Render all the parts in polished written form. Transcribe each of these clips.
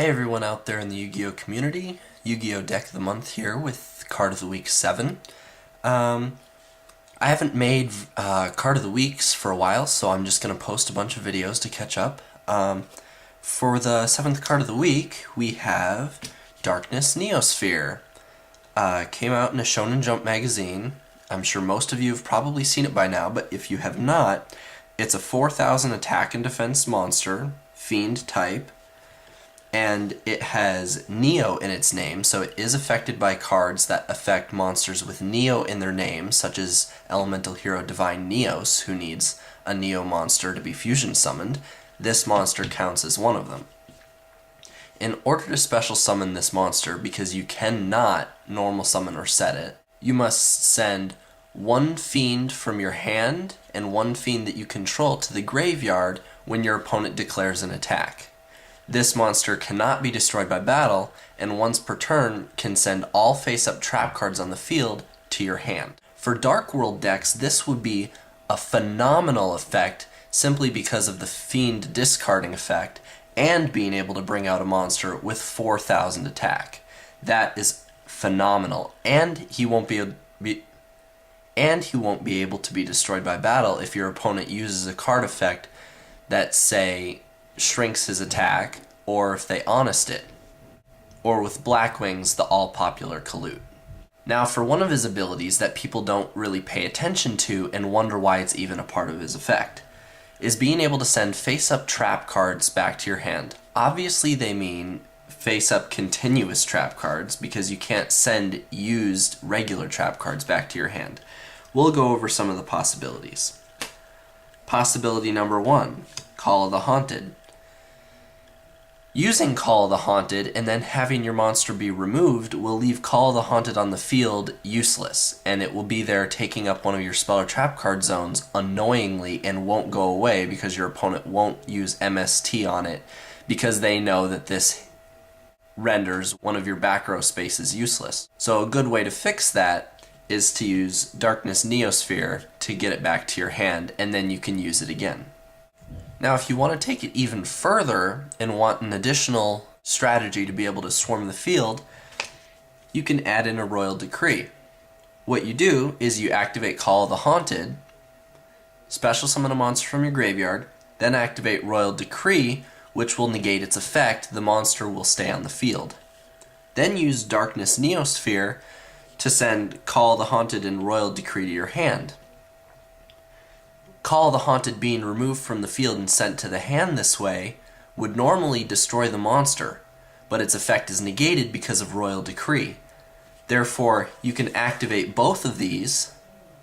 Hey everyone out there in the Yu-Gi-Oh community, Yu-Gi-Oh Deck of the Month here with Card of the Week 7. I haven't made Card of the Weeks for a while, so I'm just going to post a bunch of videos to catch up. For the 7th Card of the Week, we have Darkness Neosphere. Came out in a Shonen Jump magazine. I'm sure most of you have probably seen it by now, but if you have not, it's a 4,000 attack and defense monster, fiend type, and it has Neo in its name, so it is affected by cards that affect monsters with Neo in their name, such as Elemental Hero Divine Neos, who needs a Neo monster to be fusion summoned. This monster counts as one of them. In order to special summon this monster, because you cannot normal summon or set it, you must send one fiend from your hand and one fiend that you control to the graveyard when your opponent declares an attack. This monster cannot be destroyed by battle, and once per turn can send all face-up trap cards on the field to your hand. For Dark World decks, this would be a phenomenal effect simply because of the fiend discarding effect and being able to bring out a monster with 4,000 attack. That is phenomenal, and he won't be able to be destroyed by battle if your opponent uses a card effect that, say, shrinks his attack, or if they honest it, or with Blackwing's, the all-popular Kalut. Now, for one of his abilities that people don't really pay attention to and wonder why it's even a part of his effect, is being able to send face-up trap cards back to your hand. Obviously they mean face-up continuous trap cards, because you can't send used regular trap cards back to your hand. We'll go over some of the possibilities. Possibility number 1, Call of the Haunted. Using Call of the Haunted and then having your monster be removed will leave Call of the Haunted on the field useless, and it will be there taking up one of your spell or trap card zones annoyingly and won't go away because your opponent won't use MST on it because they know that this renders one of your back row spaces useless. So a good way to fix that is to use Darkness Neosphere to get it back to your hand, and then you can use it again. Now, if you want to take it even further and want an additional strategy to be able to swarm the field, you can add in a Royal Decree. What you do is you activate Call of the Haunted, special summon a monster from your graveyard, then activate Royal Decree, which will negate its effect. The monster will stay on the field. Then use Darkness Neosphere to send Call of the Haunted and Royal Decree to your hand. Call of the Haunted being removed from the field and sent to the hand this way would normally destroy the monster, but its effect is negated because of Royal Decree. Therefore, you can activate both of these,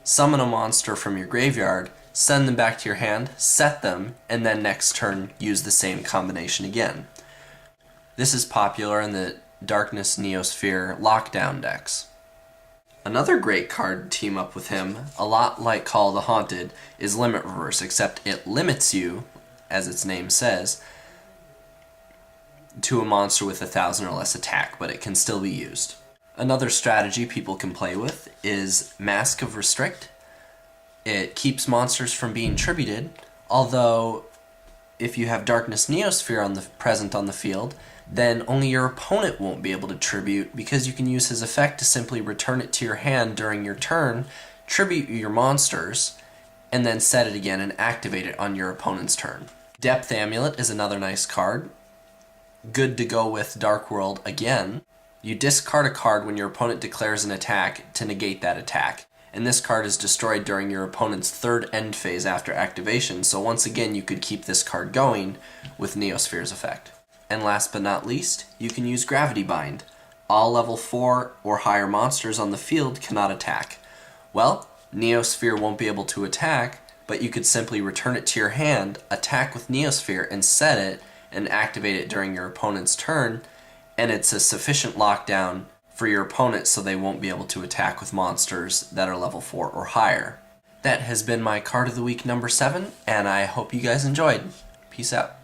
summon a monster from your graveyard, send them back to your hand, set them, and then next turn use the same combination again. This is popular in the Darkness Neosphere lockdown decks. Another great card to team up with him, a lot like Call of the Haunted, is Limit Reverse, except it limits you, as its name says, to a monster with 1,000 or less attack, but it can still be used. Another strategy people can play with is Mask of Restrict. It keeps monsters from being tributed, although if you have Darkness Neosphere present on the field, then only your opponent won't be able to tribute, because you can use his effect to simply return it to your hand during your turn, tribute your monsters, and then set it again and activate it on your opponent's turn. Depth Amulet is another nice card. Good to go with Dark World again. You discard a card when your opponent declares an attack to negate that attack, and this card is destroyed during your opponent's third end phase after activation, so once again you could keep this card going with Neosphere's effect. And last but not least, you can use Gravity Bind. All level 4 or higher monsters on the field cannot attack. Well, Neosphere won't be able to attack, but you could simply return it to your hand, attack with Neosphere, and set it, and activate it during your opponent's turn, and it's a sufficient lockdown for your opponent so they won't be able to attack with monsters that are level 4 or higher. That has been my Card of the Week number 7, and I hope you guys enjoyed. Peace out.